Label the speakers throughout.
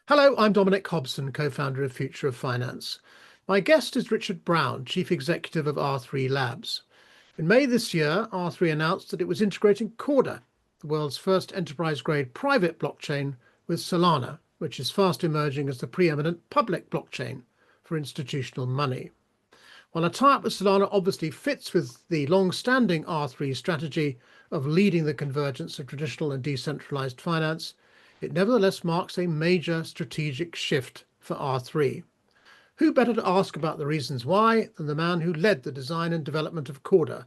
Speaker 1: Hello, I'm Dominic Hobson, co-founder of Future of Finance. My guest is Richard Brown, Chief Executive of R3 Labs. In May this year, R3 announced that it was integrating Corda, the world's first enterprise-grade private blockchain, with Solana, which is fast emerging as the preeminent public blockchain for institutional money. While a tie-up with Solana obviously fits with the long-standing R3 strategy of leading the convergence of traditional and decentralized finance, it nevertheless marks a major strategic shift for R3. Who better to ask about the reasons why than the man who led the design and development of Corda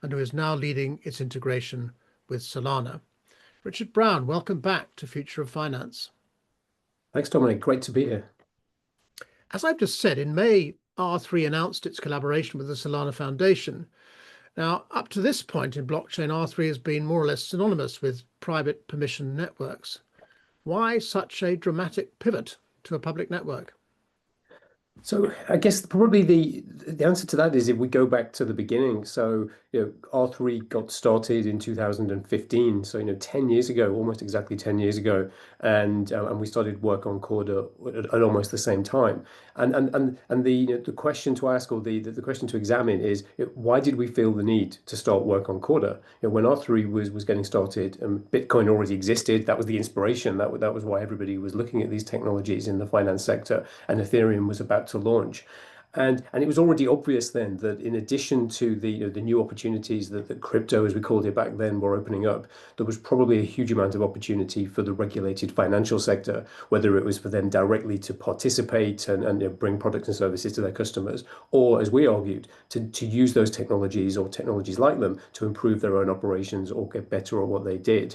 Speaker 1: and who is now leading its integration with Solana? Richard Brown, welcome back to Future of Finance.
Speaker 2: Thanks, Dominic. Great to be here.
Speaker 1: As I've just said, in May, R3 announced its collaboration with the Solana Foundation. Now, up to this point in blockchain, R3 has been more or less synonymous with private permission networks. Why such a dramatic pivot to a public network?
Speaker 2: So I guess probably the answer to that is if we go back to the beginning. So R3 got started in 2015. So 10 years ago, almost exactly 10 years ago, and we started work on Corda at almost the same time. And the question to ask, or the question to examine is why did we feel the need to start work on Corda? When R3 was getting started, Bitcoin already existed. That was the inspiration. That was why everybody was looking at these technologies in the finance sector, and Ethereum was about to launch. And it was already obvious then that in addition to the new opportunities that crypto, as we called it back then, were opening up, there was probably a huge amount of opportunity for the regulated financial sector, whether it was for them directly to participate and bring products and services to their customers, or as we argued, to use those technologies or technologies like them to improve their own operations or get better at what they did.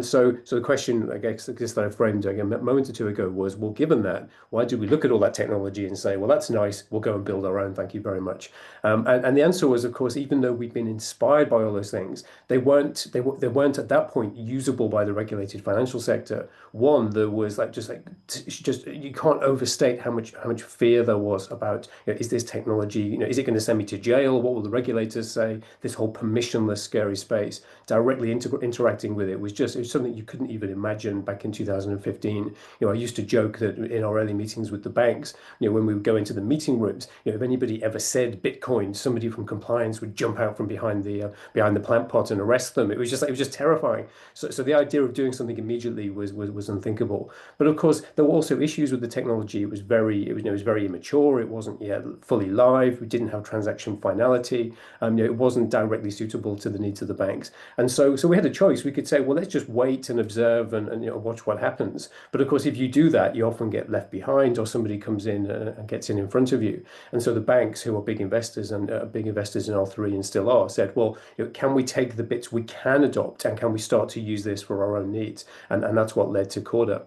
Speaker 2: So the question, I guess that I framed again a moment or two ago was, well, given that, why do we look at all that technology and say, well, that's nice, we'll go and build our own, thank you very much. And the answer was, of course, even though we'd been inspired by all those things, they weren't at that point usable by the regulated financial sector. One, there was just you can't overstate how much fear there was about, is this technology, is it going to send me to jail? What will the regulators say? This whole permissionless, scary space, directly interacting with it was something you couldn't even imagine back in 2015. I used to joke that in our early meetings with the banks, when we would go into the meeting rooms, if anybody ever said Bitcoin, somebody from compliance would jump out from behind the plant pot and arrest them. It was just terrifying. So the idea of doing something immediately was unthinkable. But of course, there were also issues with the technology. It was very immature. It wasn't yet fully live. We didn't have transaction finality. It wasn't directly suitable to the needs of the banks. And so we had a choice. We could say, well, let's just wait and observe and watch what happens. But of course, if you do that, you often get left behind, or somebody comes in and gets in front of you. And so the banks, who are big investors and big investors in R3 and still are, said, well, can we take the bits we can adopt and can we start to use this for our own needs? And that's what led to Corda.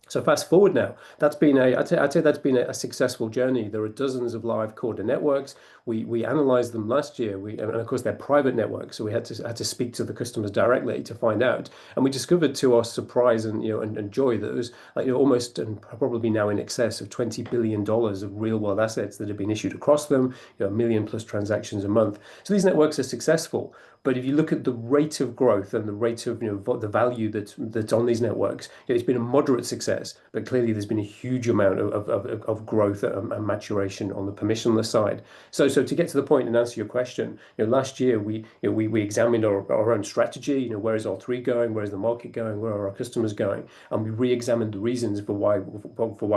Speaker 2: So fast forward now, I'd say that's been a successful journey. There are dozens of live Corda networks. We analyzed them last year. And of course they're private networks, so we had to speak to the customers directly to find out. And we discovered, to our surprise and joy, that there was almost, and probably now in excess of $20 billion of real world assets that have been issued across them. A million plus transactions a month. So these networks are successful. But if you look at the rate of growth and the rate of the value that's on these networks, it's been a moderate success. But clearly, there's been a huge amount of growth and maturation on the permissionless side. So to get to the point and answer your question, last year we examined our own strategy. Where is R3 going? Where is the market going? Where are our customers going? And we re-examined the reasons for why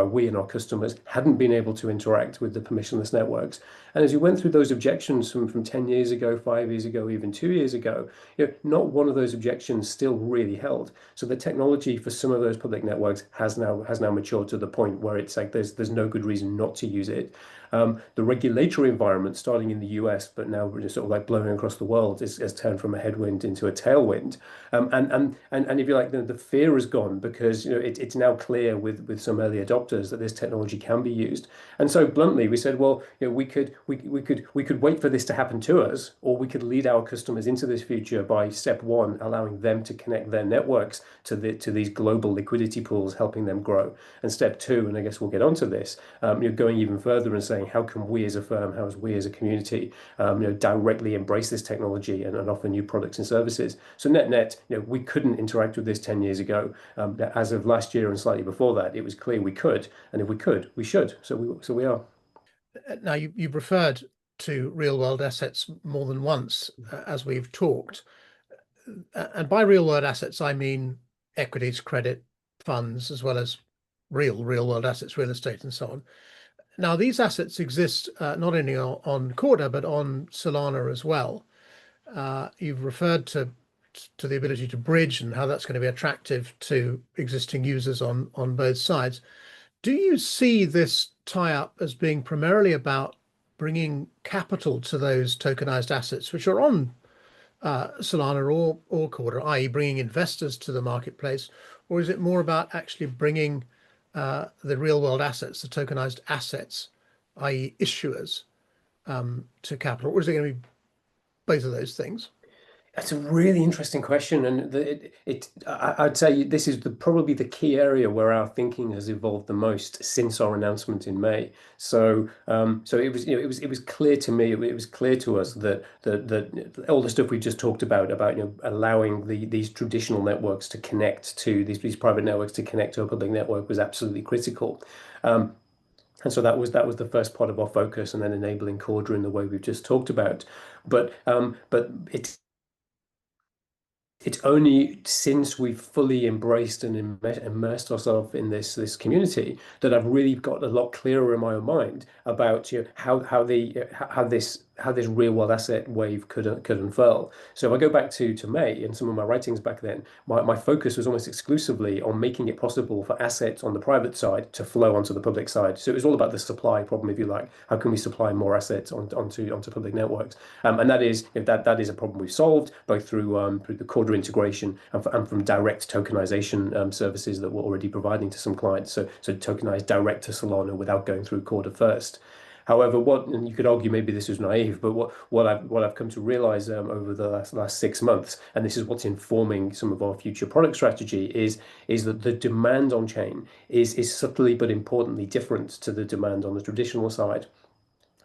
Speaker 2: we and our customers hadn't been able to interact with the permissionless networks. And as you went through those objections from 10 years ago, 5 years ago, even 2 years ago, not one of those objections still really held. So the technology for some of those public networks has now matured to the point where it's like there's no good reason not to use it. The regulatory environment, starting in the US, but now sort of like blowing across the world, has turned from a headwind into a tailwind. And if you like, the fear is gone because it's now clear with some early adopters that this technology can be used. And so bluntly, we said, well, we could wait for this to happen to us, or we could lead our customers into this future by step one, allowing them to connect their networks to these global liquidity pools, helping helping them grow. And step two, and I guess we'll get onto this, going even further and saying, how can we as a firm, how as we as a community, directly embrace this technology and offer new products and services. So net, we couldn't interact with this 10 years ago. As of last year and slightly before that, it was clear we could, and if we could, we should. So we are.
Speaker 1: Now, you've referred to real world assets more than once as we've talked. And by real world assets, I mean equities, credit, funds, as well as real world assets, real estate, and so on. Now, these assets exist not only on Corda, but on Solana as well. You've referred to the ability to bridge and how that's going to be attractive to existing users on both sides. Do you see this tie-up as being primarily about bringing capital to those tokenized assets, which are on Solana or Corda, i.e. bringing investors to the marketplace, or is it more about actually bringing the real world assets, the tokenized assets, i.e. issuers, to capital, or is it going to be both of those things?
Speaker 2: That's a really interesting question, and I'd say this is probably the key area where our thinking has evolved the most since our announcement in May. So it was clear to me, it was clear to us that all the stuff we just talked about allowing these traditional networks to connect to these private networks to connect to a public network was absolutely critical. And so that was the first part of our focus, and then enabling Corda in the way we've just talked about. But it's only since we've fully embraced and immersed ourselves in this community that I've really got a lot clearer in my own mind about how this real world asset wave could unfurl. So if I go back to May and some of my writings back then, my focus was almost exclusively on making it possible for assets on the private side to flow onto the public side. So it was all about the supply problem, if you like. How can we supply more assets onto public networks? And that is that is a problem we've solved both through the Corda integration and from direct tokenization services that we're already providing to some clients. So tokenize direct to Solana without going through Corda first. However, and you could argue maybe this was naive, but what I've come to realize over the last 6 months, and this is what's informing some of our future product strategy, is that the demand on chain is subtly but importantly different to the demand on the traditional side.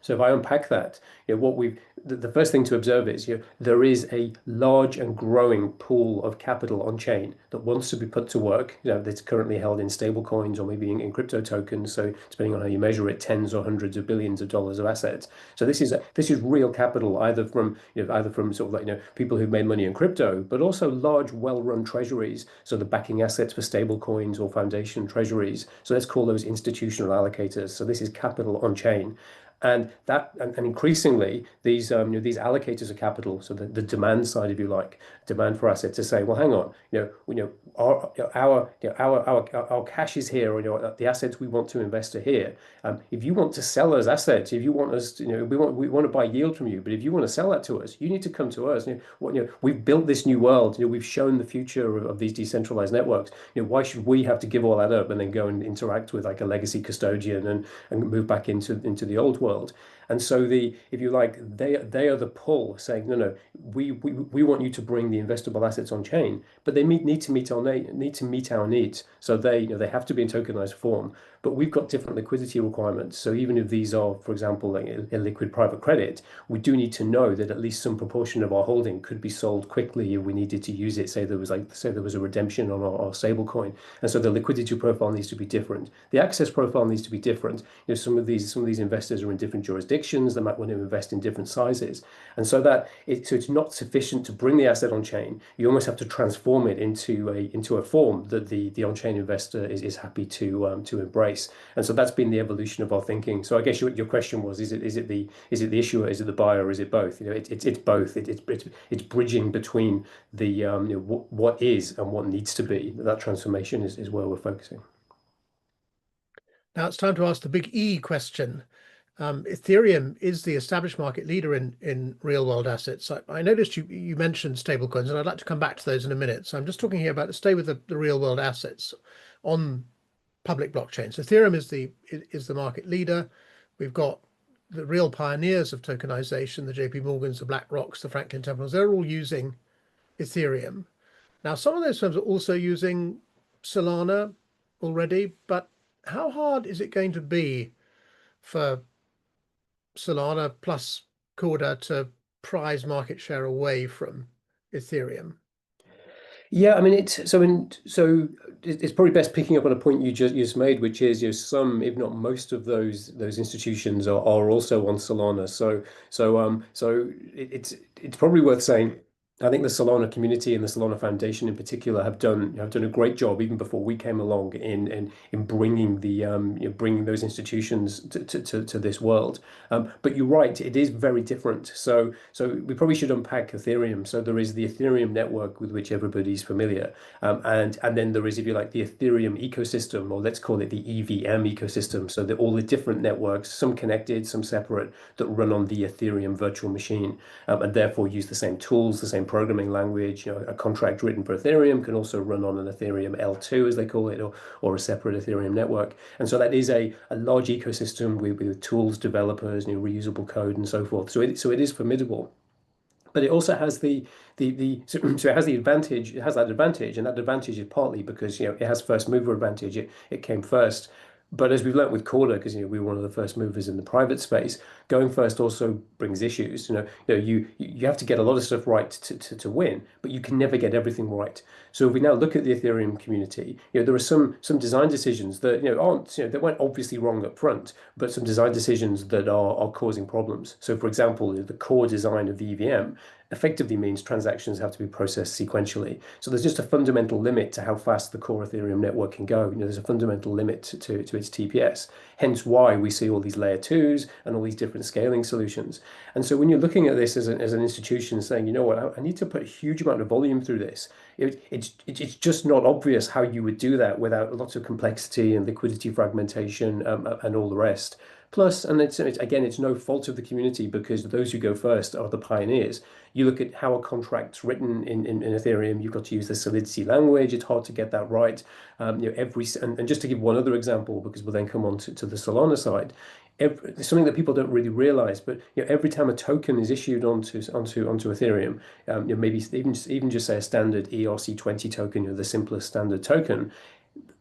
Speaker 2: So if I unpack that, the first thing to observe is there is a large and growing pool of capital on chain that wants to be put to work. That's currently held in stable coins or maybe in crypto tokens. So depending on how you measure it, tens or hundreds of billions of dollars of assets. So this is real capital either from sort of like people who've made money in crypto, but also large, well-run treasuries. So the backing assets for stable coins or foundation treasuries. So let's call those institutional allocators. So this is capital on chain. And increasingly these allocators of capital, so the demand side, if you like, demand for assets, to say, well, hang on, our cash is here, or the assets we want to invest are here. If you want to sell us assets, if you want us, we want to buy yield from you, but if you want to sell that to us, you need to come to us. We've built this new world. We've shown the future of these decentralized networks. Why should we have to give all that up and then go and interact with like a legacy custodian and move back into the old world? And so if you like, they are the pull saying, no, we want you to bring the investable assets on chain, but they need to meet our needs. So they have to be in tokenized form, but we've got different liquidity requirements. So even if these are, for example, like illiquid private credit, we do need to know that at least some proportion of our holding could be sold quickly if we needed to use it. Say there was a redemption on our stable coin, and so the liquidity profile needs to be different. The access profile needs to be different. Some of these investors are in different jurisdictions. They might want to invest in different sizes, and so it's not sufficient to bring the asset on chain. You almost have to transform it into a form that the on chain investor is happy to embrace. And so that's been the evolution of our thinking. So I guess your question was, is it the issuer, is it the buyer, or is it both? It's both. It's bridging between the what is and what needs to be. That transformation is where we're focusing.
Speaker 1: Now it's time to ask the big E question. Ethereum is the established market leader in real world assets. I noticed you mentioned stablecoins, and I'd like to come back to those in a minute. So I'm just talking here about stay with the real world assets on public blockchains. Ethereum is the market leader. We've got the real pioneers of tokenization, the JP Morgans, the BlackRocks, the Franklin Temples. They're all using Ethereum. Now, some of those firms are also using Solana. already, but how hard is it going to be for Solana plus Corda to prize market share away from Ethereum?
Speaker 2: Yeah, I mean it's probably best picking up on a point you just made, which is some, if not most of those institutions are also on Solana. It's probably worth saying. I think the Solana community and the Solana Foundation in particular have done a great job even before we came along in bringing bringing those institutions to this world. But you're right, it is very different. So we probably should unpack Ethereum. So there is the Ethereum network with which everybody's familiar, and then there is, if you like, the Ethereum ecosystem, or let's call it the EVM ecosystem. So all the different networks, some connected, some separate, that run on the Ethereum virtual machine, and therefore use the same tools, the same programming language. A contract written for Ethereum can also run on an Ethereum L2, as they call it, or a separate Ethereum network. And so that is a large ecosystem with tools, developers, reusable code, and so forth. So it is formidable. But it also has so it has the advantage. It has that advantage, and that advantage is partly because it has first mover advantage. It came first. But as we've learned with Corda, because we were one of the first movers in the private space, going first also brings issues. You have to get a lot of stuff right to win, but you can never get everything right. So if we now look at the Ethereum community, there are some design decisions that aren't that weren't obviously wrong up front, but some design decisions that are causing problems. So for example, the core design of the EVM effectively means transactions have to be processed sequentially. So there's just a fundamental limit to how fast the core Ethereum network can go. There's a fundamental limit to its TPS. Hence why we see all these layer twos and all these different scaling solutions. And so when you're looking at this as an institution saying, you know what, I need to put a huge amount of volume through this, it's just not obvious how you would do that without lots of complexity and liquidity fragmentation, and all the rest. Plus, and it's no fault of the community, because those who go first are the pioneers. You look at how a contract's written in Ethereum, you've got to use the Solidity language. It's hard to get that right. And just to give one other example, because we'll then come on to the Solana side, something that people don't really realize, but every time a token is issued onto Ethereum, maybe even just say a standard ERC20 token, the simplest standard token,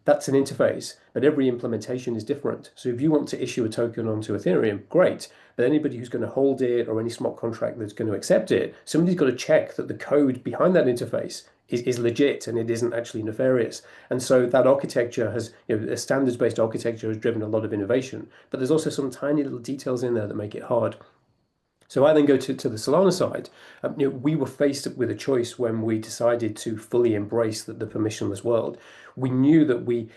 Speaker 2: that's an interface, but every implementation is different. So if you want to issue a token onto Ethereum, great. But anybody who's going to hold it, or any smart contract that's going to accept it, somebody's got to check that the code behind that interface is legit and it isn't actually nefarious. And so that architecture has, a standards-based architecture has driven a lot of innovation, but there's also some tiny little details in there that make it hard. So I then go to the Solana side. We were faced with a choice when we decided to fully embrace the permissionless world. We knew that we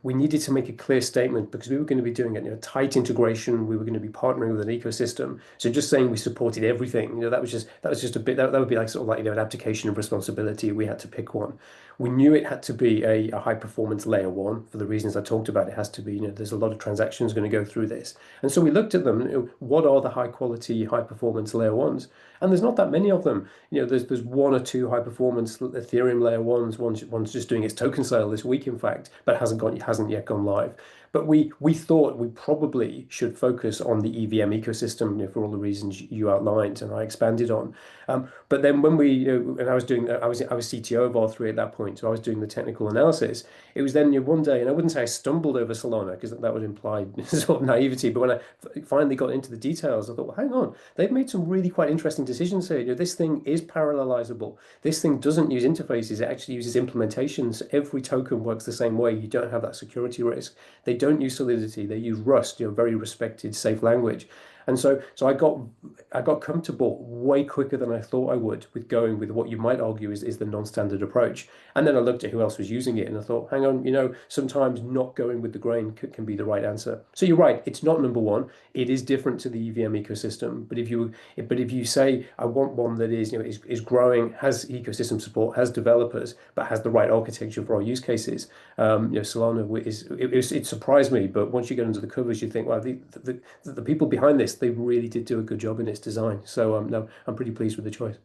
Speaker 2: needed to make a clear statement, because we were going to be doing a tight integration. We were going to be partnering with an ecosystem. So just saying we supported everything, that was just a bit, that would be like sort of like an abdication of responsibility. We had to pick one. We knew it had to be a high performance layer one for the reasons I talked about. It has to be, there's a lot of transactions going to go through this. And so we looked at them, what are the high quality, high performance layer ones? And there's not that many of them. There's one or two high performance Ethereum layer ones. One's just doing its token sale this week, in fact, but hasn't yet gone live. But we thought we probably should focus on the EVM ecosystem, for all the reasons you outlined and I expanded on. But then when and I was CTO of R3 at that point, so I was doing the technical analysis. It was then one day, and I wouldn't say I stumbled over Solana, because that would imply sort of naivety. But when I finally got into the details, I thought, well, hang on, they've made some really quite interesting decisions here. This thing is parallelizable. This thing doesn't use interfaces; it actually uses implementations. Every token works the same way. You don't have that security risk. They don't use Solidity. They use Rust, very respected, safe language. And so I got comfortable way quicker than I thought I would with going with what you might argue is the non-standard approach. And then I looked at who else was using it, and I thought, hang on, sometimes not going with the grain can be the right answer. So you're right, it's not number one. It is different to the EVM ecosystem. But if you say I want one that is growing, has ecosystem support, has developers, but has the right architecture for our use cases, Solana it surprised me. But once you get under the covers, you think, wow, the people behind this, they really did do a good job in its design. So no, I'm pretty pleased with the choice.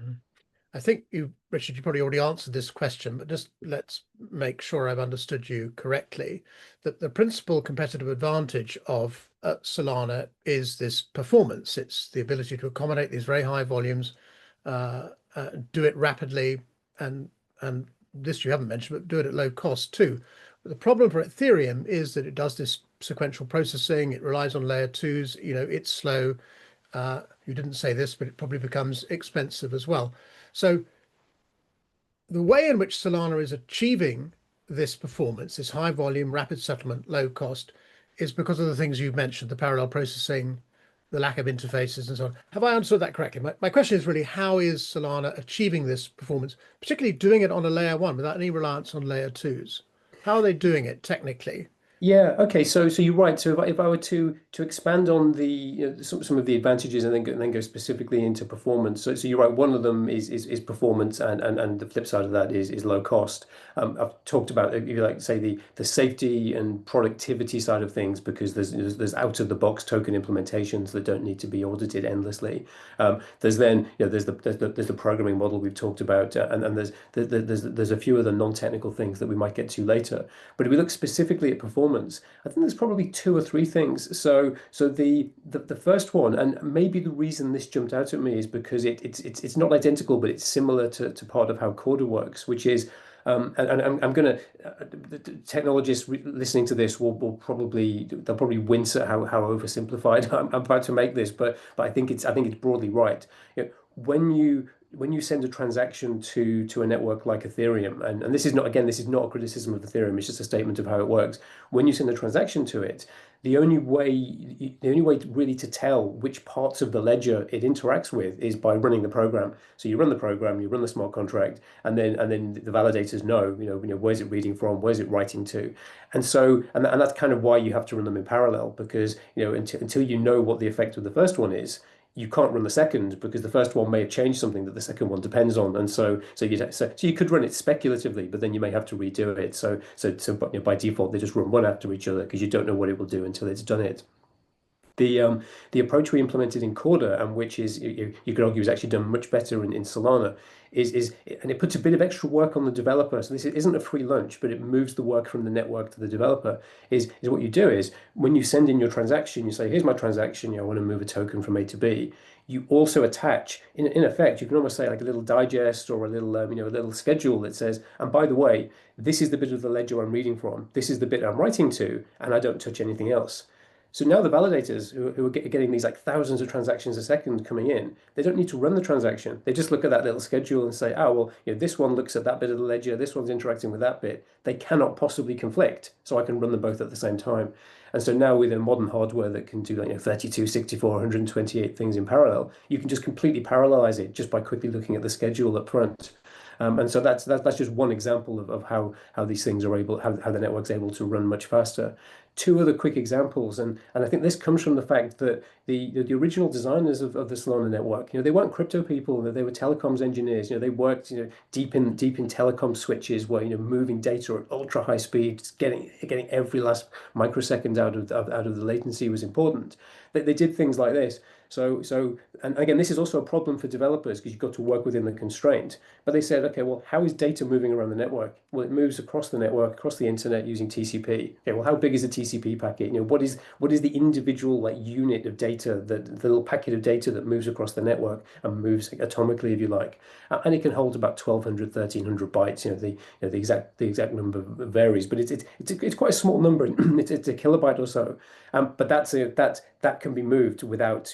Speaker 1: Mhm. I think Richard, you probably already answered this question, but just let's make sure I've understood you correctly. That the principal competitive advantage of Solana is this performance. It's the ability to accommodate these very high volumes, do it rapidly, and this you haven't mentioned, but do it at low cost too. But the problem for Ethereum is that it does this sequential processing. It relies on layer twos. It's slow. You didn't say this, but it probably becomes expensive as well. So the way in which Solana is achieving this performance, this high volume, rapid settlement, low cost, is because of the things you've mentioned, the parallel processing, the lack of interfaces and so on. Have I understood that correctly? My question is really, how is Solana achieving this performance, particularly doing it on a layer one without any reliance on layer twos? How are they doing it technically?
Speaker 2: Yeah, okay. So you're right. So if I were to expand on the some of the advantages and then go specifically into performance. So you're right. One of them is performance, and the flip side of that is low cost. I've talked about, if you like, say the safety and productivity side of things, because there's out of the box token implementations that don't need to be audited endlessly. There's then there's the programming model we've talked about, and there's a few other non-technical things that we might get to later. But if we look specifically at performance, I think there's probably two or three things. So the first one, and maybe the reason this jumped out at me, is because it's not identical, but it's similar to part of how Corda works, which is and I'm going to the technologists listening to this will probably wince at how oversimplified I'm about to make this, but I think it's broadly right. When you send a transaction to a network like Ethereum, and this is not a criticism of Ethereum, it's just a statement of how it works. When you send a transaction to it, the only way really to tell which parts of the ledger it interacts with is by running the program. So you run the program, you run the smart contract, and then the validators know, where's it reading from, where's it writing to. And that's kind of why you have to run them in parallel, because until you know what the effect of the first one is, you can't run the second, because the first one may have changed something that the second one depends on, and so you could run it speculatively, but then you may have to redo it. But by default they just run one after each other, because you don't know what it will do until it's done it. The approach we implemented in Corda, and which is you could argue is actually done much better in Solana, is and it puts a bit of extra work on the developer. So this isn't a free lunch, but it moves the work from the network to the developer. Is what you do is, when you send in your transaction, you say, here's my transaction, I want to move a token from A to B. You also attach, in effect, you can almost say like a little digest, or a little a little schedule that says, and by the way, this is the bit of the ledger I'm reading from, this is the bit I'm writing to, and I don't touch anything else. So now the validators who are getting these like thousands of transactions a second coming in, they don't need to run the transaction. They just look at that little schedule and say, oh, well, this one looks at that bit of the ledger, this one's interacting with that bit. They cannot possibly conflict, so I can run them both at the same time. And so now with a modern hardware that can do 32, 64, 128 things in parallel, you can just completely parallelize it just by quickly looking at the schedule up front. And so that's just one example of how these things are able, how the network's able to run much faster. Two other quick examples, and I think this comes from the fact that the original designers of the Solana network, they weren't crypto people, they were telecoms engineers. They worked deep in telecom switches, where moving data at ultra high speeds, getting every last microsecond out of the latency was important. They did things like this. And again, this is also a problem for developers, because you've got to work within the constraint. But they said, okay, well, how is data moving around the network? Well, it moves across the network, across the internet, using TCP. Okay, well, how big is a TCP packet? What is the individual unit of data, the little packet of data that moves across the network and moves atomically, if you like, and it can hold about 1,200, 1,300 bytes. The exact number varies, but it's quite a small number. It's a kilobyte or so. But that can be moved without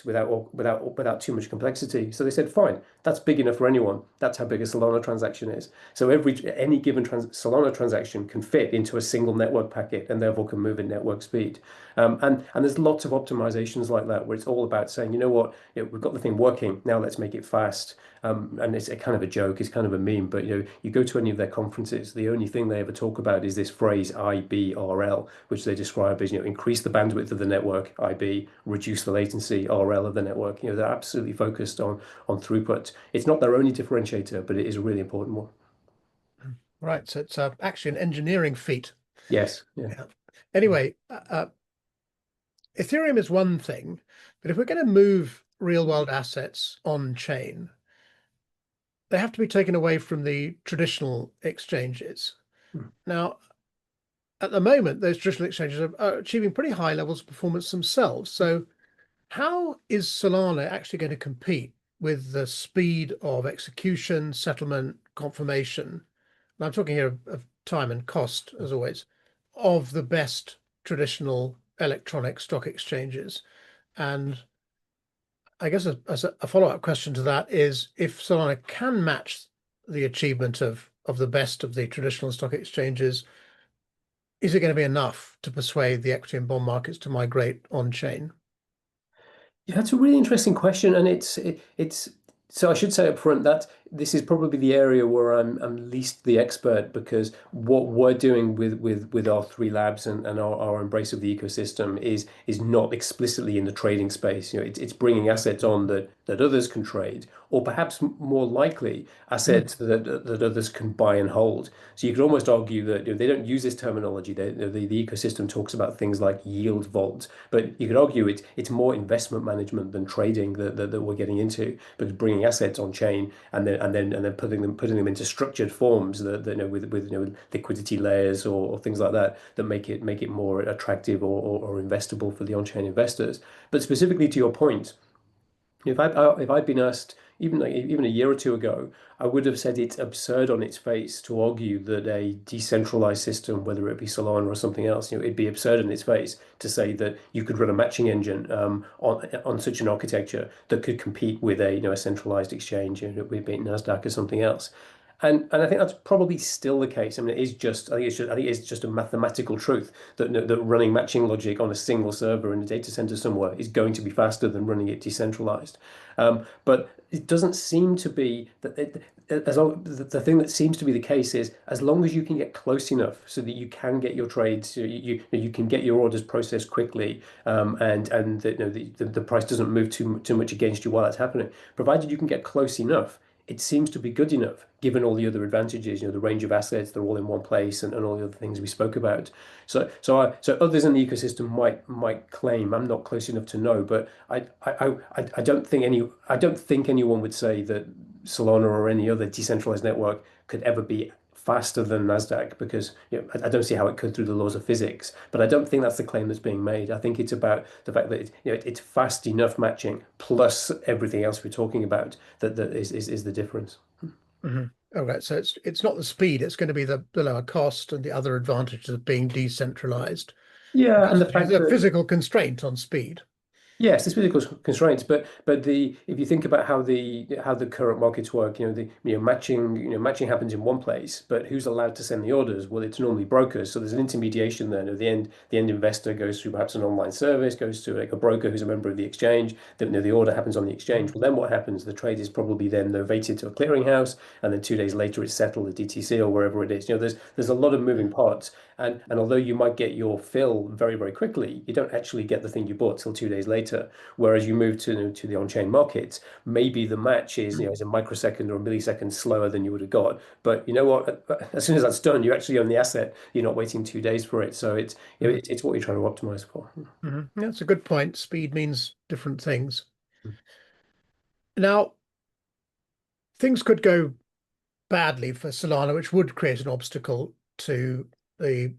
Speaker 2: too much complexity. So they said, fine, that's big enough for anyone. That's how big a Solana transaction is. So any given Solana transaction can fit into a single network packet, and therefore can move at network speed. And there's lots of optimizations like that, where it's all about saying, we've got the thing working, now let's make it fast. And it's a kind of a joke, it's kind of a meme, but you go to any of their conferences, the only thing they ever talk about is this phrase IBRL, which they describe as increase the bandwidth of the network, IB, reduce the latency, RL, of the network. They're absolutely focused on throughput. It's not their only differentiator, but it is a really important one.
Speaker 1: Right, so it's actually an engineering feat.
Speaker 2: Yes. Yeah.
Speaker 1: Yeah. Anyway, Ethereum is one thing, but if we're going to move real world assets on chain, they have to be taken away from the traditional exchanges. Now, at the moment, those traditional exchanges are achieving pretty high levels of performance themselves. So how is Solana actually going to compete with the speed of execution, settlement, confirmation? And I'm talking here of time and cost, as always. of the best traditional electronic stock exchanges. And I guess as a follow-up question to that is, if Solana can match the achievement of the best of the traditional stock exchanges, is it going to be enough to persuade the equity and bond markets to migrate on chain?
Speaker 2: Yeah, that's a really interesting question, and it's so I should say up front that this is probably the area where I'm least the expert, because what we're doing with our three labs and our embrace of the ecosystem is not explicitly in the trading space. It's bringing assets on that others can trade, or perhaps more likely assets that others can buy and hold. So you could almost argue that they don't use this terminology. The ecosystem talks about things like yield vault, but you could argue it's more investment management than trading that we're getting into, because bringing assets on chain and then putting them into structured forms with liquidity layers or things like that that make it more attractive or investable for the on-chain investors. But specifically to your point, if I'd been asked even a year or two ago, I would have said it's absurd on its face to argue that a decentralized system, whether it be Solana or something else, it'd be absurd on its face to say that you could run a matching engine on such an architecture that could compete with a centralized exchange, with Nasdaq or something else. And I think that's probably still the case. I mean, I think it's just a mathematical truth that running matching logic on a single server in a data center somewhere is going to be faster than running it decentralized. But it doesn't seem to be that the thing that seems to be the case is, as long as you can get close enough so that you can get your trades, you can get your orders processed quickly, and the price doesn't move too much against you while that's happening. Provided you can get close enough, it seems to be good enough, given all the other advantages, the range of assets, they're all in one place, and all the other things we spoke about. So others in the ecosystem might claim, I'm not close enough to know, but I don't think anyone would say that Solana or any other decentralized network could ever be faster than Nasdaq, because I don't see how it could through the laws of physics. But I don't think that's the claim that's being made. I think it's about the fact that it's fast enough matching plus everything else we're talking about that is the difference.
Speaker 1: Mm-hmm. All right. So it's not the speed, it's going to be the lower cost and the other advantages of being decentralized,
Speaker 2: Yeah, and
Speaker 1: because
Speaker 2: the
Speaker 1: there's
Speaker 2: fact
Speaker 1: a
Speaker 2: that
Speaker 1: physical constraint on speed.
Speaker 2: yes, there's physical constraints, but the if you think about how the current markets work, matching happens in one place, but who's allowed to send the orders? Well, it's normally brokers. So there's an intermediation there. The end investor goes through perhaps an online service, goes to like a broker who's a member of the exchange. The order happens on the exchange. Well, then what happens? The trade is probably then novated to a clearinghouse, and then 2 days later it's settled at DTC or wherever it is. There's a lot of moving parts. And although you might get your fill very, very quickly, you don't actually get the thing you bought till 2 days later. Whereas you move to the on-chain markets, maybe the match is a microsecond or a millisecond slower than you would have got. But you know what? As soon as that's done, you actually own the asset. You're not waiting 2 days for it. So it's what you're trying to optimize for.
Speaker 1: Mm-hmm. That's a good point. Speed means different things. Now, things could go badly for Solana, which would create an obstacle to the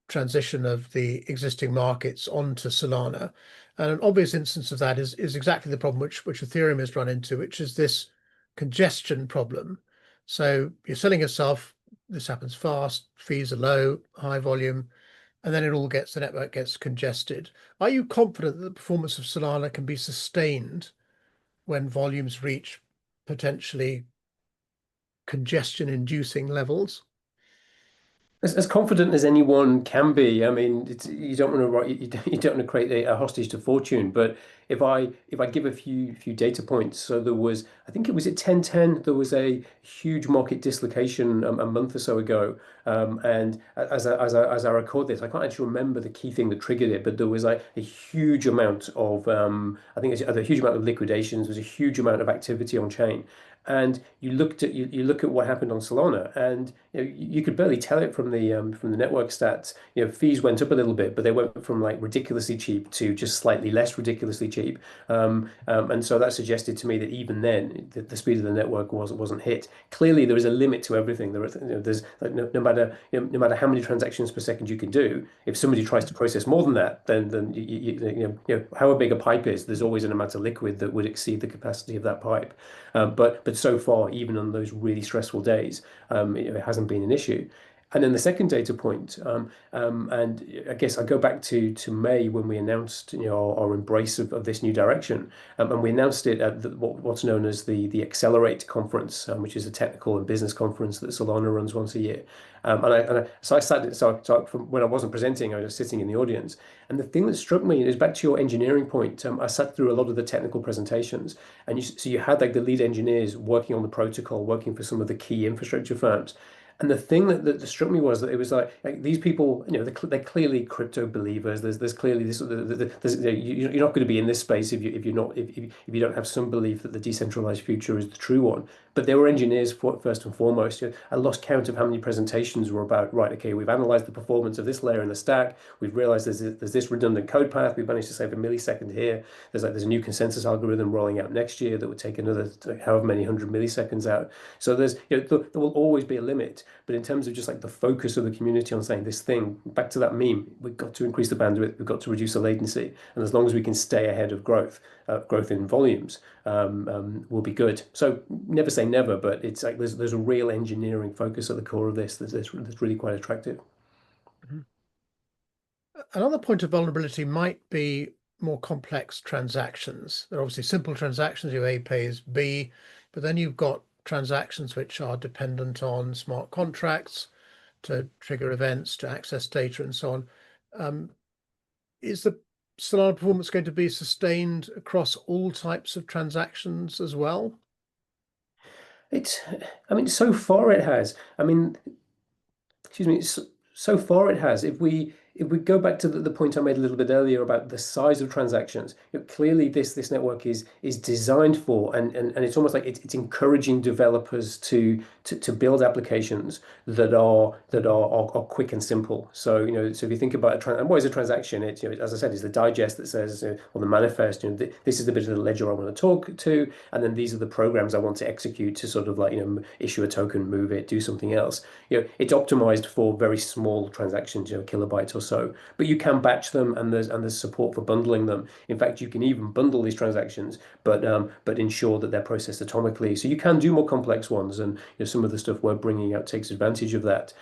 Speaker 1: transition of the existing markets onto Solana. And an obvious instance of that is exactly the problem which Ethereum has run into, which is this congestion problem. So you're selling yourself, this happens fast, fees are low, high volume, and then the network gets congested. Are you confident that the performance of Solana can be sustained when volumes reach potentially congestion inducing levels?
Speaker 2: As confident as anyone can be. I mean, you don't want to you don't want to create a hostage to fortune. But if I give a few data points, so there was, I think it was at 10:10, there was a huge market dislocation a month or so ago. And as I record this, I can't actually remember the key thing that triggered it, but there was like a huge amount of I think it's a huge amount of liquidations. There was a huge amount of activity on chain. And you look at what happened on Solana, and you could barely tell it from the network stats. Fees went up a little bit, but they went from like ridiculously cheap to just slightly less ridiculously cheap. And so that suggested to me that even then the speed of the network wasn't hit. Clearly, there is a limit to everything. There's like, no matter how many transactions per second you can do, if somebody tries to process more than that, then however big a pipe is, there's always an amount of liquid that would exceed the capacity of that pipe. But so far, even on those really stressful days, it hasn't been an issue. And then the second data point, and I guess I go back to May when we announced, our embrace of this new direction, and we announced it at what's known as the Accelerate conference, which is a technical and business conference that Solana runs once a year. So I sat, so from when I wasn't presenting, I was sitting in the audience, and the thing that struck me is back to your engineering point. I sat through a lot of the technical presentations, and so you had like the lead engineers working on the protocol, working for some of the key infrastructure firms. And the thing that struck me was that it was like these people, they're clearly crypto believers. There's clearly this. There's, you're not going to be in this space if you're not if you don't have some belief that the decentralized future is the true one. But they were engineers first and foremost. I lost count of how many presentations were about, right, okay, we've analyzed the performance of this layer in the stack. We've realized there's this redundant code path. We've managed to save a millisecond here. There's a new consensus algorithm rolling out next year that would take another however many 100 milliseconds out. So there will always be a limit. But in terms of just like the focus of the community on saying this thing, back to that meme, we've got to increase the bandwidth, we've got to reduce the latency. And as long as we can stay ahead of growth in volumes, will be good. So never say never, but it's like there's a real engineering focus at the core of this that's really quite attractive.
Speaker 1: Mhm. Another point of vulnerability might be more complex transactions. There are obviously simple transactions, your A pays B, but then you've got transactions which are dependent on smart contracts to trigger events, to access data, and so on. Is the Solana performance going to be sustained across all types of transactions as well?
Speaker 2: I mean, so far it has. I mean, excuse me, so far it has. If we go back to the point I made a little bit earlier about the size of transactions, clearly this network is designed for, and it's almost like it's encouraging developers to build applications that are quick and simple. So so if you think about and what is a transaction? It's as I said, it's the digest that says or the manifest. This is the bit of the ledger I want to talk to, and then these are the programs I want to execute to sort of like issue a token, move it, do something else. It's optimized for very small transactions, kilobytes or so, but you can batch them, and there's support for bundling them. In fact, you can even bundle these transactions, but ensure that they're processed atomically. So you can do more complex ones, and some of the stuff we're bringing out takes advantage of that.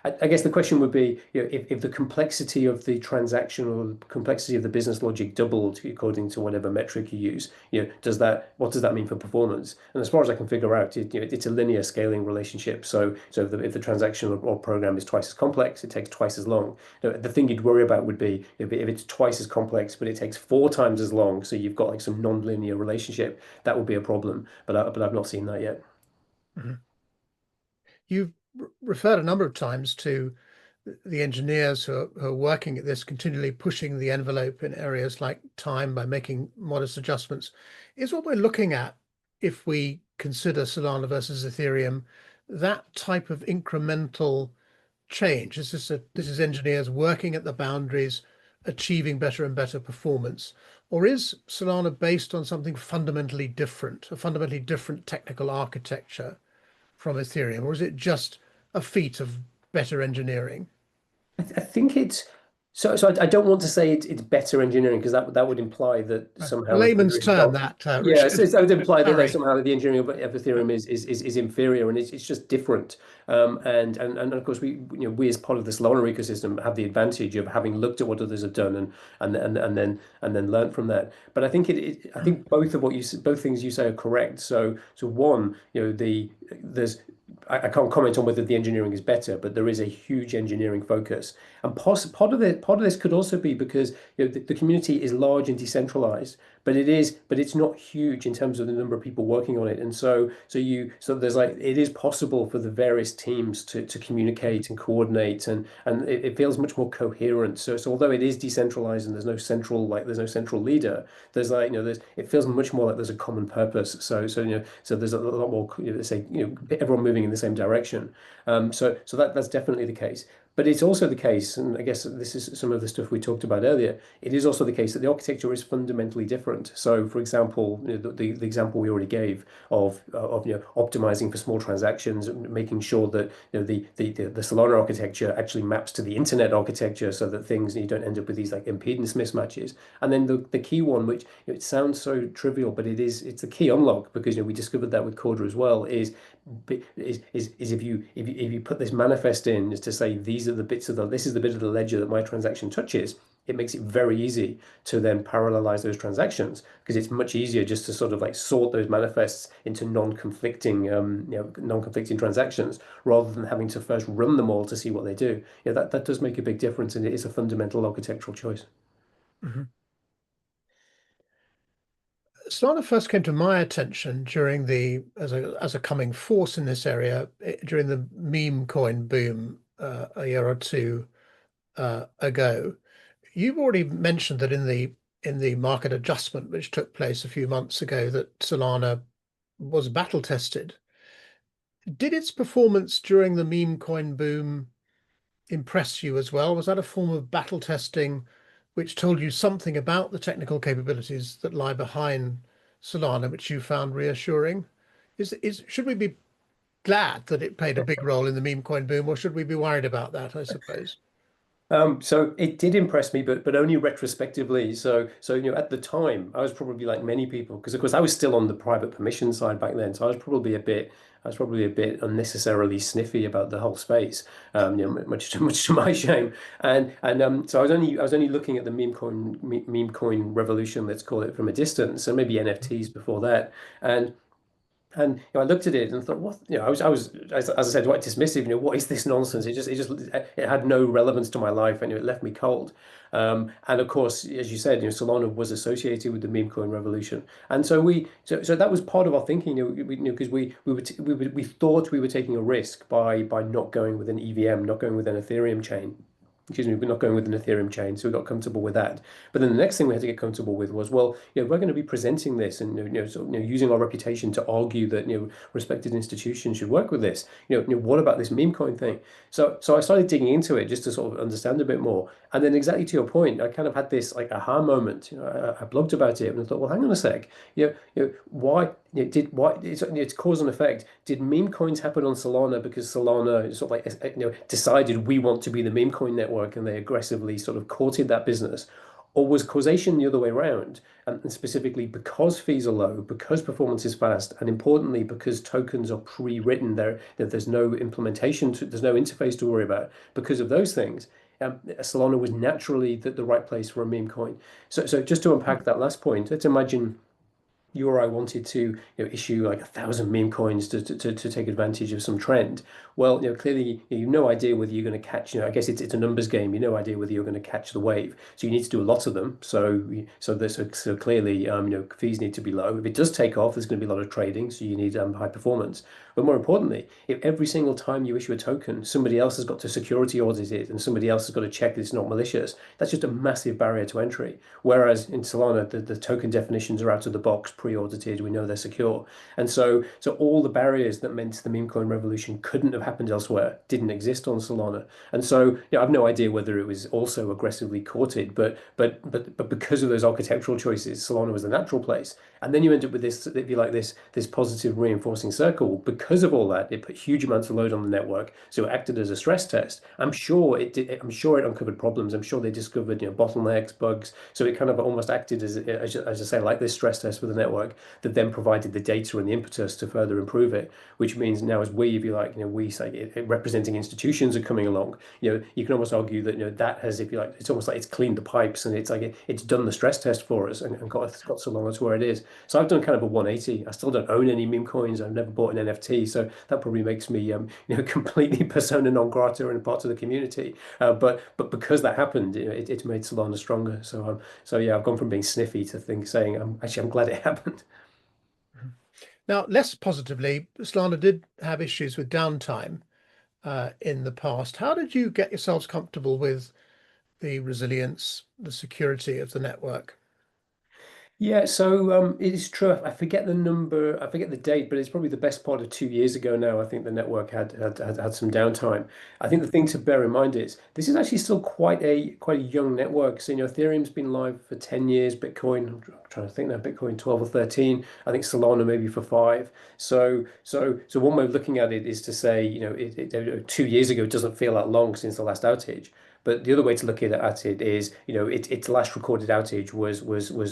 Speaker 2: I guess the question would be, if the complexity of the transaction or the complexity of the business logic doubled according to whatever metric you use, what does that mean for performance? And as far as I can figure out, it's a linear scaling relationship. So if the transaction or program is twice as complex, it takes twice as long. The thing you'd worry about would be if it's twice as complex, but it takes 4 times as long. So you've got like some non-linear relationship. That would be a problem. But I've not seen that yet.
Speaker 1: Mhm. You've referred a number of times to the engineers who are working at this, continually pushing the envelope in areas like time by making modest adjustments. Is what we're looking at, if we consider Solana versus Ethereum, that type of incremental change? This is engineers working at the boundaries, achieving better and better performance? Or is Solana based on something fundamentally different, a fundamentally different technical architecture from Ethereum? Or is it just a feat of better engineering?
Speaker 2: I think it's so. I don't want to say it's better engineering, because that would imply that
Speaker 1: A
Speaker 2: somehow
Speaker 1: layman's
Speaker 2: Ethereum
Speaker 1: term,
Speaker 2: got
Speaker 1: that,
Speaker 2: yeah.
Speaker 1: Richard.
Speaker 2: So that would imply that
Speaker 1: Sorry.
Speaker 2: somehow the engineering of
Speaker 1: Yeah.
Speaker 2: Ethereum is inferior, and it's just different. And of course we as part of the Solana ecosystem have the advantage of having looked at what others have done and then learned from that. But I think both things you say are correct. So one, there's I can't comment on whether the engineering is better, but there is a huge engineering focus. And part of this could also be because the community is large and decentralized, but it's not huge in terms of the number of people working on it. And so there's like it is possible for the various teams to communicate and coordinate, and it feels much more coherent. So although it is decentralized and there's no central leader, there's like it feels much more like there's a common purpose. So there's a lot more, let's say, everyone moving in the same direction. So that's definitely the case. But it's also the case, and I guess this is some of the stuff we talked about earlier. It is also the case that the architecture is fundamentally different. So, for example, the example we already gave of optimizing for small transactions, and making sure that the Solana architecture actually maps to the internet architecture, so that you don't end up with these like impedance mismatches. And then the key one, which it sounds so trivial, but it's the key unlock, because we discovered that with Corda as well, is is if you put this manifest in is to say these are the bits of the this is the bit of the ledger that my transaction touches, it makes it very easy to then parallelize those transactions because it's much easier just to sort of like sort those manifests into non-conflicting non-conflicting transactions rather than having to first run them all to see what they do. Yeah, that does make a big difference, and it is a fundamental architectural choice.
Speaker 1: Mhm. Solana first came to my attention during the as a coming force in this area during the meme coin boom a year or two ago. You've already mentioned that in the market adjustment which took place a few months ago that Solana was battle tested. Did its performance during the meme coin boom impress you as well? Was that a form of battle testing which told you something about the technical capabilities that lie behind Solana, which you found reassuring? Should we be glad that it played a big role in the meme coin boom, or should we be worried about that, I suppose?
Speaker 2: So it did impress me, but only retrospectively. So at the time, I was probably like many people, because of course I was still on the private permission side back then. So I was probably a bit unnecessarily sniffy about the whole space. Much to my shame. And so I was only looking at the meme coin revolution, let's call it, from a distance, and maybe NFTs before that. And I looked at it and thought, what? I was, as I said, quite dismissive. What is this nonsense? It had no relevance to my life, and it left me cold. And of course, as you said, Solana was associated with the meme coin revolution, and so that was part of our thinking. Because we thought we were taking a risk by not going with an EVM, not going with an Ethereum chain. Excuse me, we're not going with an Ethereum chain, so we got comfortable with that. But then the next thing we had to get comfortable with was, well, we're going to be presenting this and using our reputation to argue that respected institutions should work with this. What about this meme coin thing? So I started digging into it just to sort of understand a bit more. And then exactly to your point, I kind of had this like aha moment. I blogged about it and I thought, well, hang on a sec. Why it's cause and effect. Did meme coins happen on Solana because Solana sort of like decided we want to be the meme coin network and they aggressively sort of courted that business? Or was causation the other way around? And specifically because fees are low, because performance is fast, and importantly, because tokens are pre-written, there's no implementation, there's no interface to worry about. Because of those things, Solana was naturally the right place for a meme coin. So just to unpack that last point, let's imagine you or I wanted to issue like 1,000 meme coins to take advantage of some trend. Well, clearly you've no idea whether you're going to catch, I guess it's a numbers game. You have no idea whether you're going to catch the wave. So you need to do a lot of them. So clearly, fees need to be low. If it does take off, there's going to be a lot of trading. So you need high performance. But more importantly, if every single time you issue a token, somebody else has got to security audit it and somebody else has got to check that it's not malicious, that's just a massive barrier to entry. Whereas in Solana, the token definitions are out of the box, pre-audited, we know they're secure. And so all the barriers that meant the meme coin revolution couldn't have happened elsewhere didn't exist on Solana. And so I've no idea whether it was also aggressively courted, but because of those architectural choices, Solana was the natural place. And then you end up with this, if you like, this positive reinforcing circle. Because of all that, it put huge amounts of load on the network. So it acted as a stress test. I'm sure it did. I'm sure it uncovered problems. I'm sure they discovered bottlenecks, bugs. So it kind of almost acted as I say, like this stress test for the network that then provided the data and the impetus to further improve it. Which means now, as we, if you like, we say representing institutions are coming along. You can almost argue that that has, if you like, it's almost like it's cleaned the pipes and it's like it's done the stress test for us and got Solana to where it is. So I've done kind of a 180. I still don't own any meme coins. I've never bought an NFT, so that probably makes me completely persona non grata in part of the community. But because that happened, it made Solana stronger. So yeah, I've gone from being sniffy to saying I'm glad it happened.
Speaker 1: Now, less positively, Solana did have issues with downtime in the past. How did you get yourselves comfortable with the resilience, the security of the network?
Speaker 2: Yeah, so it is true. I forget the number, I forget the date, but it's probably the best part of 2 years ago now. I think the network had some downtime. I think the thing to bear in mind is this is actually still quite a young network. So Ethereum's been live for 10 years, Bitcoin, I'm trying to think now, Bitcoin 12 or 13. I think Solana maybe for 5. So one way of looking at it is to say, 2 years ago it doesn't feel that long since the last outage. But the other way to look at it is, its last recorded outage was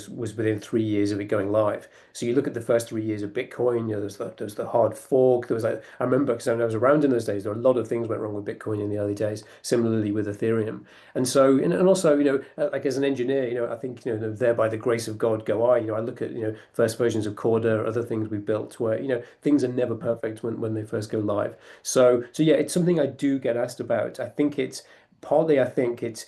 Speaker 2: within 3 years of it going live. So you look at the first 3 years of Bitcoin, there's the hard fork. There was like, I remember because I was around in those days, there were a lot of things went wrong with Bitcoin in the early days. Similarly with Ethereum. And so, and also, like as an engineer, I think, there by the grace of God go I. I look at, first versions of Corda, other things we built where, things are never perfect when they first go live. So yeah, it's something I do get asked about. I think it's partly, I think it's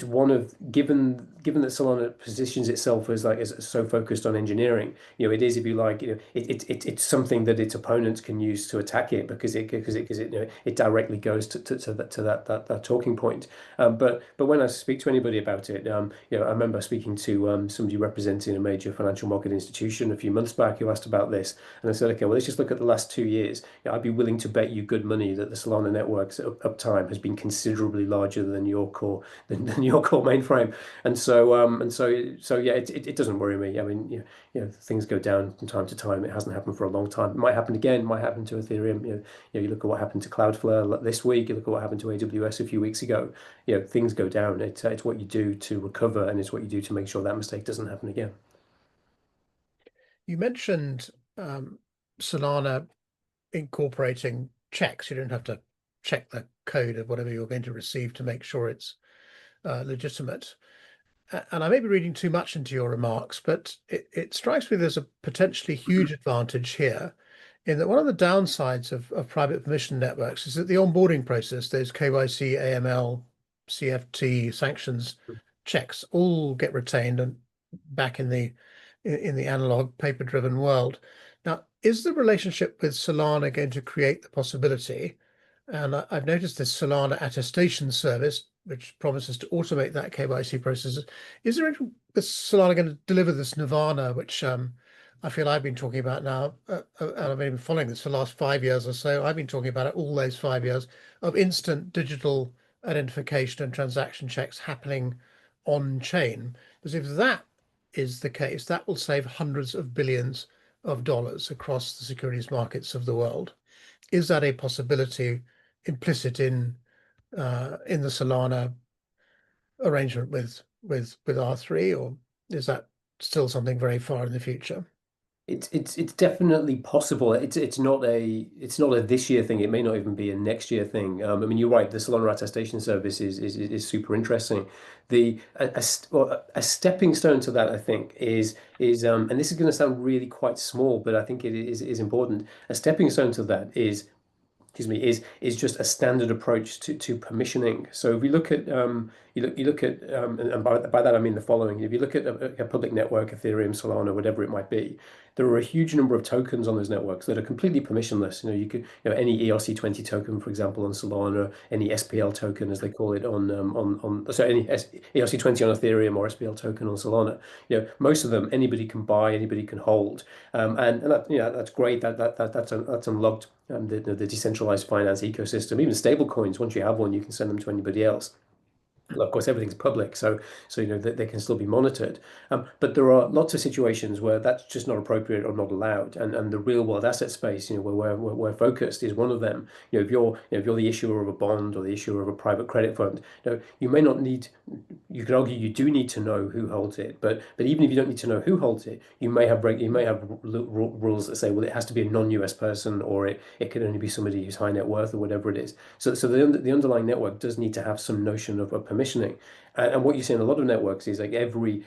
Speaker 2: one of, given that Solana positions itself as like as so focused on engineering, it is, if you like, it's something that its opponents can use to attack it because it it directly goes to that talking point. But when I speak to anybody about it, I remember speaking to somebody representing a major financial market institution a few months back who asked about this, and I said, okay, well, let's just look at the last 2 years. I'd be willing to bet you good money that the Solana network's uptime has been considerably larger than your core than your core mainframe, and so yeah, it doesn't worry me. I mean, things go down from time to time. It hasn't happened for a long time. It might happen again. It might happen to Ethereum. You look at what happened to Cloudflare this week. You look at what happened to AWS a few weeks ago. Things go down. It's what you do to recover, and it's what you do to make sure that mistake doesn't happen again.
Speaker 1: You mentioned Solana incorporating checks. You don't have to check the code of whatever you're going to receive to make sure it's legitimate. And I may be reading too much into your remarks, but it strikes me there's a potentially huge advantage here in that one of the downsides of private permission networks is that the onboarding process, those KYC, AML, CFT, sanctions checks all get retained and back in the analog paper-driven world. Now, is the relationship with Solana going to create the possibility? And I've noticed this Solana attestation service, which promises to automate that KYC process. Is there Solana going to deliver this nirvana, which I feel I've been talking about now, and I've been following this for the last 5 years or so. I've been talking about it all those 5 years of instant digital identification and transaction checks happening on chain. Because if that is the case, that will save hundreds of billions of dollars across the securities markets of the world. Is that a possibility implicit in the Solana arrangement with R3, or is that still something very far in the future?
Speaker 2: It's definitely possible. It's not a this year thing. It may not even be a next year thing. I mean, you're right. The Solana attestation service is super interesting. A stepping stone to that, I think, is and this is going to sound really quite small, but I think it is important. A stepping stone to that is, excuse me, is just a standard approach to permissioning. So if we look at you look at and by that I mean the following: if you look at a public network, Ethereum, Solana, whatever it might be, there are a huge number of tokens on those networks that are completely permissionless. You could, any ERC20 token, for example, on Solana, any SPL token as they call it any ERC20 on Ethereum or SPL token on Solana. Most of them anybody can buy, anybody can hold, and that, that's great. That's unlocked the decentralized finance ecosystem. Even stable coins, once you have one, you can send them to anybody else. Well, of course, everything's public, so they can still be monitored. But there are lots of situations where that's just not appropriate or not allowed, and the real world asset space, where we're focused, is one of them. If you're the issuer of a bond or the issuer of a private credit fund, you may not need. You could argue you do need to know who holds it, but even if you don't need to know who holds it, you may have rules that say, well, it has to be a non-US person, or it can only be somebody who's high net worth or whatever it is. So the underlying network does need to have some notion of permissioning. And what you see in a lot of networks is like every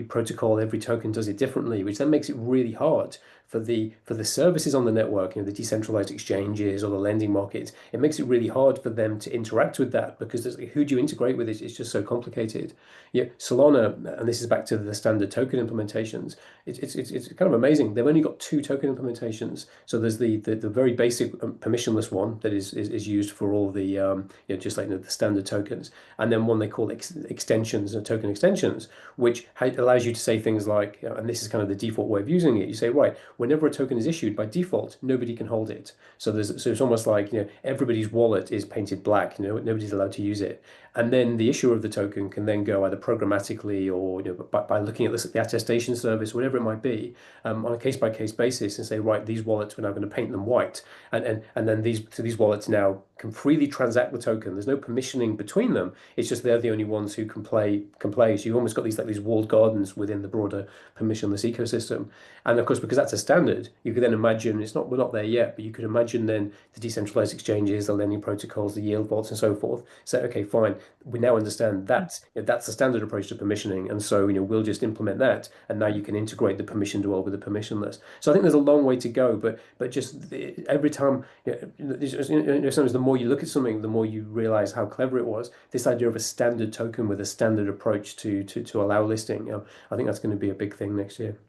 Speaker 2: protocol, every token does it differently, which then makes it really hard for the services on the network, the decentralized exchanges or the lending markets. It makes it really hard for them to interact with that because who do you integrate with? It's just so complicated. Solana, and this is back to the standard token implementations. It's kind of amazing. They've only got 2 token implementations. So there's the very basic permissionless one that is used for all the just like the standard tokens, and then one they call extensions or token extensions, which allows you to say things like, and this is kind of the default way of using it. You say, right, whenever a token is issued by default, nobody can hold it. So it's almost like, everybody's wallet is painted black, nobody's allowed to use it. And then the issuer of the token can then go either programmatically or by looking at the attestation service, whatever it might be, on a case-by-case basis and say, right, these wallets, we're now going to paint them white. And then these wallets now can freely transact the token. There's no permissioning between them. It's just they're the only ones who can play. So you've almost got these walled gardens within the broader permissionless ecosystem. And of course, because that's a standard, you could then imagine we're not there yet, but you could imagine then the decentralized exchanges, the lending protocols, the yield vaults, and so forth. Say, okay, fine, we now understand that's the standard approach to permissioning, and so we'll just implement that, and now you can integrate the permissioned world with the permissionless. So I think there's a long way to go, but just every time, sometimes the more you look at something, the more you realize how clever it was. This idea of a standard token with a standard approach to allow listing, I think that's going to be a big thing next year.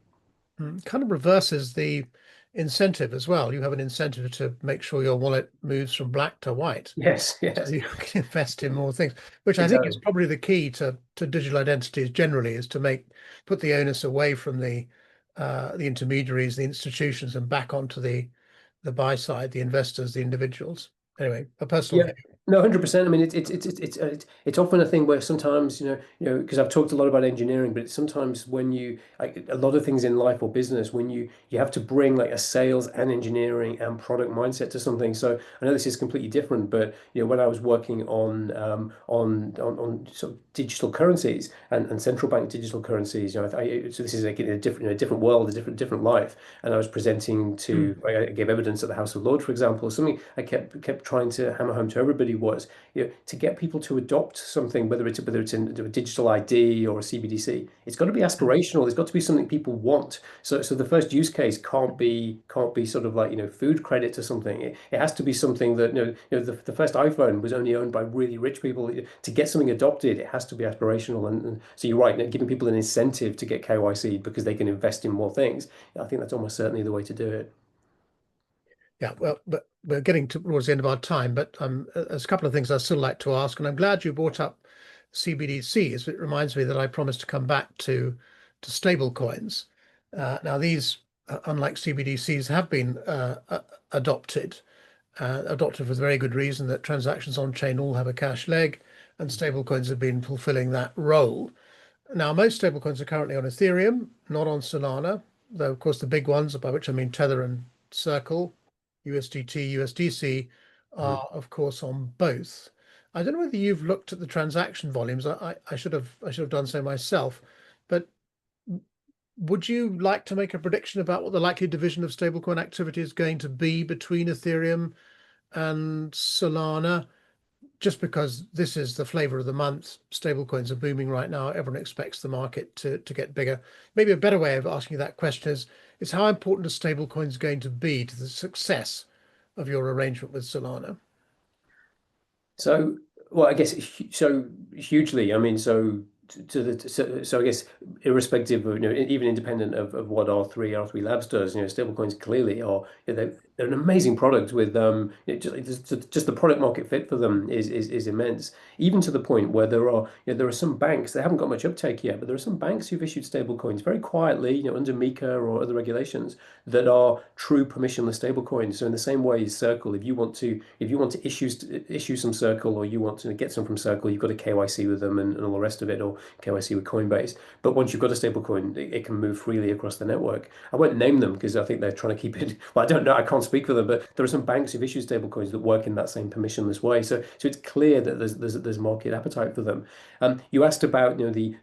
Speaker 1: Kind of reverses the incentive as well. You have an incentive to make sure your wallet moves from black to white.
Speaker 2: Yes,
Speaker 1: So
Speaker 2: yes,
Speaker 1: you can invest in more things, which I think is
Speaker 2: exactly.
Speaker 1: probably the key to digital identities generally, is to put the onus away from the intermediaries, the institutions, and back onto the buy side, the investors, the individuals. Anyway, a personal
Speaker 2: Yeah,
Speaker 1: view.
Speaker 2: no, 100%. I mean, it's often a thing where sometimes, because I've talked a lot about engineering, but it's sometimes when a lot of things in life or business, when you have to bring like a sales and engineering and product mindset to something. So I know this is completely different, but when I was working on sort of digital currencies and central bank digital currencies, so this is like in a different world, a different life, and I was presenting to, I gave evidence at the House of Lords, for example. Something I kept trying to hammer home to everybody was, to get people to adopt something, whether it's in a digital ID or a CBDC, it's got to be aspirational. It's got to be something people want. So the first use case can't be sort of like food credit to something. It has to be something that the first iPhone was only owned by really rich people. To get something adopted, it has to be aspirational. And so you're right, giving people an incentive to get KYC because they can invest in more things. I think that's almost certainly the way to do it.
Speaker 1: Yeah, well, but we're getting towards the end of our time, but there's a couple of things I'd still like to ask, and I'm glad you brought up CBDCs. It reminds me that I promised to come back to stable coins. Now, these, unlike CBDCs, have been adopted for the very good reason that transactions on chain all have a cash leg, and stable coins have been fulfilling that role. Now, most stablecoins are currently on Ethereum, not on Solana, though, of course, the big ones, by which I mean Tether and Circle, USDT, USDC,
Speaker 2: Mhm.
Speaker 1: are, of course, on both. I don't know whether you've looked at the transaction volumes. I should have done so myself, but would you like to make a prediction about what the likely division of stablecoin activity is going to be between Ethereum and Solana? Just because this is the flavor of the month, stablecoins are booming right now. Everyone expects the market to get bigger. Maybe a better way of asking you that question is how important are stablecoins going to be to the success of your arrangement with Solana?
Speaker 2: So, well, I guess so hugely. I mean, so I guess irrespective of, even independent of what R3 Labs does, stablecoins clearly are, they're an amazing product with just the product market fit for them is immense. Even to the point where there are some banks, they haven't got much uptake yet, but there are some banks who've issued stablecoins very quietly, under MiCA or other regulations that are true permissionless stablecoins. So in the same way as Circle, if you want to issue some Circle, or you want to get some from Circle, you've got to KYC with them and all the rest of it, or KYC with Coinbase. But once you've got a stablecoin, it can move freely across the network. I won't name them because I think they're trying to keep it. Well, I don't know. I can't speak for them, but there are some banks who've issued stablecoins that work in that same permissionless way. So it's clear that there's market appetite for them. You asked about the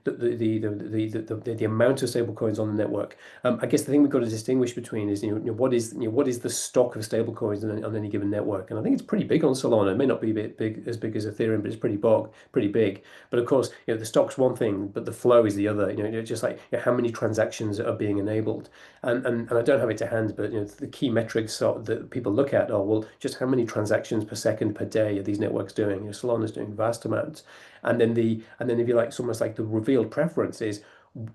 Speaker 2: amount of stablecoins on the network. I guess the thing we've got to distinguish between is what is the stock of stablecoins on any given network, and I think it's pretty big on Solana. It may not be as big as Ethereum, but it's pretty big. But of course, the stock's one thing, but the flow is the other. Just like how many transactions are being enabled, and I don't have it to hand, but the key metrics that people look at are, well, just how many transactions per second per day are these networks doing? Solana's doing vast amounts, and then if you like, it's almost like the revealed preference is,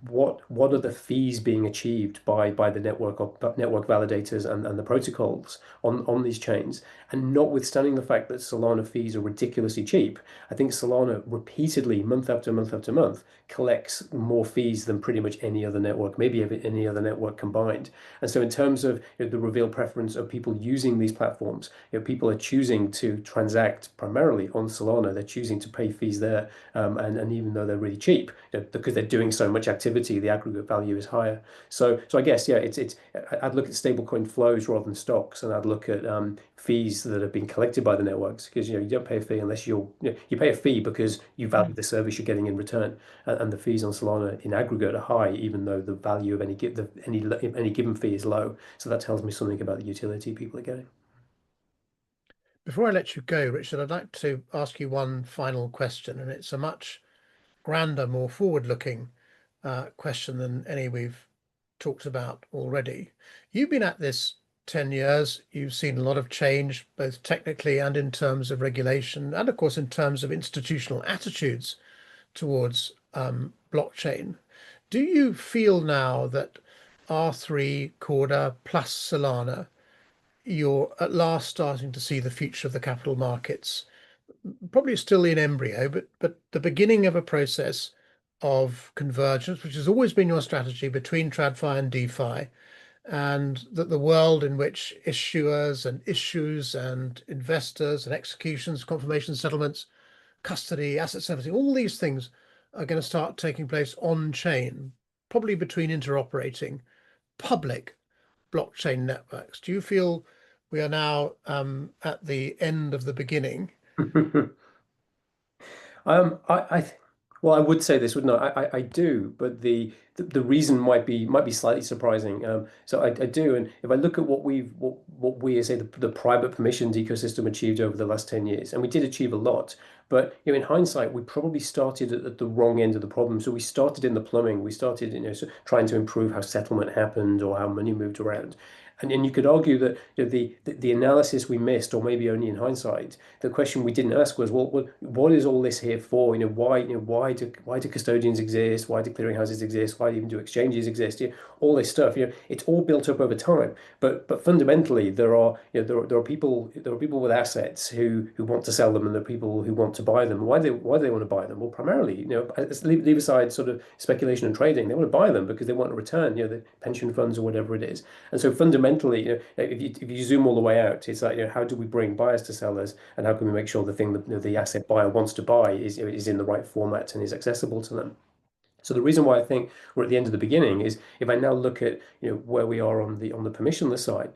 Speaker 2: what are the fees being achieved by the network validators and the protocols on these chains. And notwithstanding the fact that Solana fees are ridiculously cheap, I think Solana repeatedly, month after month after month, collects more fees than pretty much any other network, maybe any other network combined. And so in terms of the reveal preference of people using these platforms, people are choosing to transact primarily on Solana. They're choosing to pay fees there, and even though they're really cheap, because they're doing so much activity, the aggregate value is higher. So I guess yeah, it's I'd look at stablecoin flows rather than stocks, and I'd look at fees that have been collected by the networks, because you don't pay a fee unless you pay a fee because you value the service you're getting in return, and the fees on Solana in aggregate are high, even though the value of any given fee is low. So that tells me something about the utility people are getting.
Speaker 1: Before I let you go, Richard, I'd like to ask you one final question, and it's a much grander, more forward-looking question than any we've talked about already. You've been at this 10 years. You've seen a lot of change, both technically and in terms of regulation, and of course in terms of institutional attitudes towards blockchain. Do you feel now that R3, Corda plus Solana, you're at last starting to see the future of the capital markets, probably still in embryo, but the beginning of a process of convergence, which has always been your strategy between TradFi and DeFi, and that the world in which issuers and issues and investors and executions, confirmation settlements, custody, asset servicing, all these things are going to start taking place on chain, probably between interoperating public blockchain networks. Do you feel we are now at the end of the beginning?
Speaker 2: I well, I would say this, wouldn't I do, but the reason might be slightly surprising. So I do, and if I look at what we as say the private permissions ecosystem achieved over the last 10 years, and we did achieve a lot, but in hindsight, we probably started at the wrong end of the problem. So we started in the plumbing. We started trying to improve how settlement happened or how money moved around. And you could argue that the analysis we missed, or maybe only in hindsight, the question we didn't ask was, well, what is all this here for? Why do custodians exist? Why do clearinghouses exist? Why even do exchanges exist? All this stuff. It's all built up over time. But fundamentally, there are people with assets who want to sell them, and there are people who want to buy them. Why they want to buy them? Well, primarily, leave aside sort of speculation and trading. They want to buy them because they want a return. The pension funds or whatever it is. And so fundamentally, if you zoom all the way out, it's like, how do we bring buyers to sellers, and how can we make sure the thing that the asset buyer wants to buy is in the right format and is accessible to them? So the reason why I think we're at the end of the beginning is, if I now look at where we are on the permissionless side,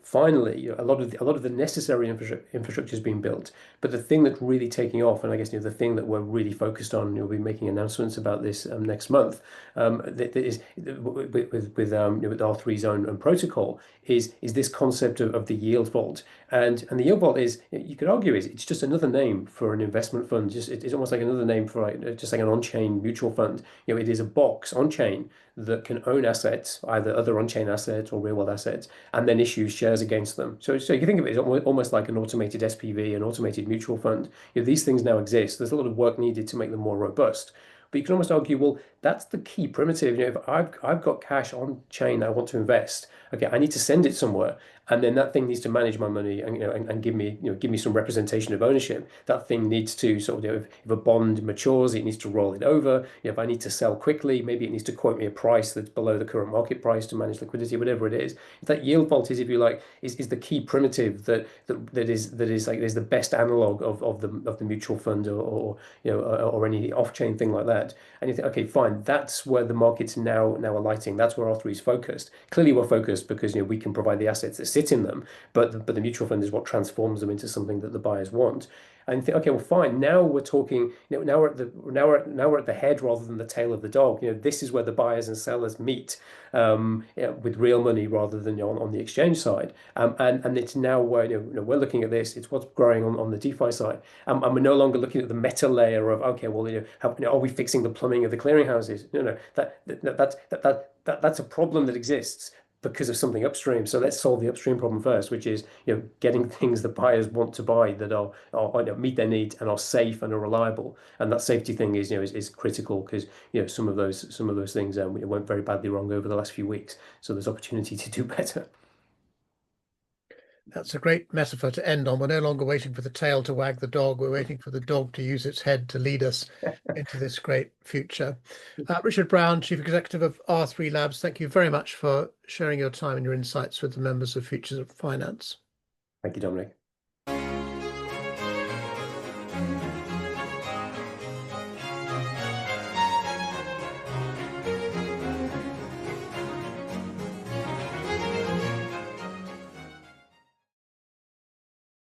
Speaker 2: finally a lot of the necessary infrastructure is being built. But the thing that's really taking off, and I guess the thing that we're really focused on, we'll be making announcements about this next month, that is with R3's own protocol, is this concept of the yield vault. And the yield vault is, you could argue, it's just another name for an investment fund. It's almost like another name for just like an on-chain mutual fund. It is a box on chain that can own assets, either other on-chain assets or real-world assets, and then issues shares against them. So you can think of it as almost like an automated SPV, an automated mutual fund. These things now exist. There's a lot of work needed to make them more robust. But you can almost argue, well, that's the key primitive. If I've got cash on chain I want to invest, okay, I need to send it somewhere, and then that thing needs to manage my money and give me some representation of ownership. That thing needs to sort of, if a bond matures, it needs to roll it over. If I need to sell quickly, maybe it needs to quote me a price that's below the current market price to manage liquidity, whatever it is. If that yield vault is, if you like, is the key primitive that is like, there's the best analog of the mutual fund or any off-chain thing like that. And you think, okay, fine, that's where the market's now alighting. That's where R3 is focused. Clearly, we're focused because we can provide the assets that sit in them, but the mutual fund is what transforms them into something that the buyers want. And you think, okay, well, fine. Now we're talking. Now we're at the head rather than the tail of the dog. This is where the buyers and sellers meet, with real money rather than on the exchange side. And it's now where we're looking at this. It's what's growing on the DeFi side. And we're no longer looking at the meta layer of, okay, well, are we fixing the plumbing of the clearinghouses? No, that's a problem that exists. because of something upstream. So let's solve the upstream problem first, which is, getting things that buyers want to buy that are meet their needs and are safe and are reliable. And that safety thing is critical because some of those things went very badly wrong over the last few weeks. So there's opportunity to do better.
Speaker 1: That's a great metaphor to end on. We're no longer waiting for the tail to wag the dog. We're waiting for the dog to use its head to lead us into this great future. Richard Brown, Chief Executive of R3 Labs, thank you very much for sharing your time and your insights with the members of Futures of Finance.
Speaker 2: Thank you, Dominic.